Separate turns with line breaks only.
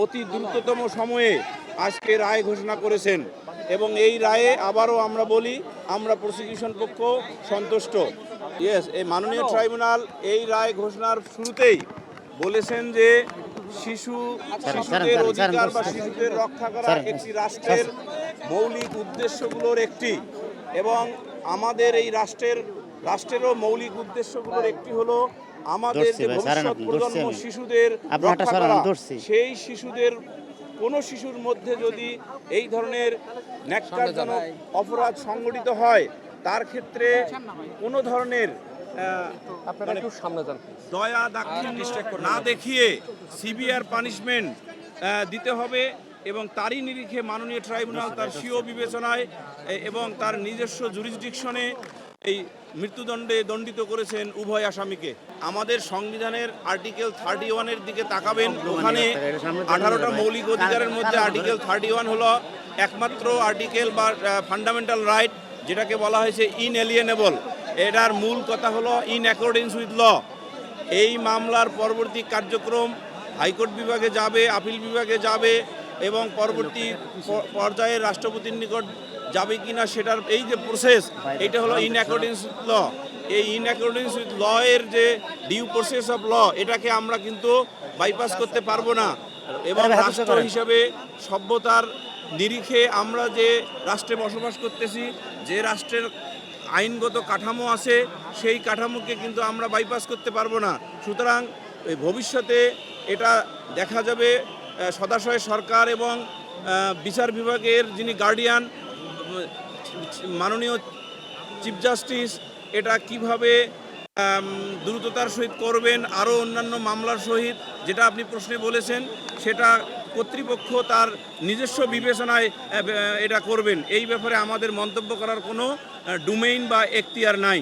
অতি দ্রুততম সময়ে আজকে রায় ঘোষণা করেছেন এবং এই রায়ে আবারও আমরা বলি আমরা প্রসিকিউশন পক্ষ সন্তুষ্ট। এই মাননীয় ট্রাইব্যুনাল এই রায় ঘোষণার শুরুতেই বলেছেন যে শিশুদের অধিকার বা শিশুদের রক্ষা করা একটি রাষ্ট্রের মৌলিক উদ্দেশ্যগুলোর একটি, এবং আমাদের এই রাষ্ট্রেরও মৌলিক উদ্দেশ্যগুলোর একটি হলো আমাদের যে ভবিষ্যৎ প্রজন্ম শিশুদের রক্ষা করা। সেই শিশুদের কোনো শিশুর মধ্যে যদি এই ধরনের ন্যাক্কারজনক অপরাধ সংঘটিত হয় তার ক্ষেত্রে কোনো ধরনের দয়া দাক্ষিণ্য না দেখিয়ে সিভিয়ার পানিশমেন্ট দিতে হবে এবং তারই নিরিখে মাননীয় ট্রাইব্যুনাল তার স্বীয় বিবেচনায় এবং তার নিজস্ব জুরিসডিকশনে এই মৃত্যুদণ্ডে দণ্ডিত করেছেন উভয় আসামিকে। আমাদের সংবিধানের আর্টিকেল 31-এর দিকে তাকাবেন, ওখানে 18টা মৌলিক অধিকারের মধ্যে আর্টিকেল 31 হলো একমাত্র আর্টিকেল বা ফান্ডামেন্টাল রাইট, যেটাকে বলা হয়েছে ইনএলিয়েনেবল। এটার মূল কথা হলো ইন অ্যাকর্ডেন্স উইথ ল। এই মামলার পরবর্তী কার্যক্রম হাইকোর্ট বিভাগে যাবে, আপিল বিভাগে যাবে এবং পরবর্তী পর্যায়ে রাষ্ট্রপতির নিকট যাবে কিনা সেটার এই যে প্রসেস, এটা হলো ইন অ্যাকর্ডেন্স উইথ ল। এই ইন অ্যাকর্ডেন্স উইথ ল এর যে ডিউ প্রসেস অফ ল, এটাকে আমরা কিন্তু বাইপাস করতে পারবো না। এবং রাষ্ট্র হিসাবে সভ্যতার নিরিখে আমরা যে রাষ্ট্রে বসবাস করতেছি, যে রাষ্ট্রের আইনগত কাঠামো আছে, সেই কাঠামোকে কিন্তু আমরা বাইপাস করতে পারবো না। সুতরাং ভবিষ্যতে এটা দেখা যাবে সদাশয় সরকার এবং বিচার বিভাগের যিনি গার্ডিয়ান মাননীয় চিফ জাস্টিস এটা কিভাবে দ্রুততার সহিত করবেন, আরও অন্যান্য মামলার সহিত যেটা আপনি প্রশ্নে বলেছেন সেটা কর্তৃপক্ষ তার নিজস্ব বিবেচনায় এটা করবেন। এই ব্যাপারে আমাদের মন্তব্য করার কোনো ডোমেইন বা এখতিয়ার নাই।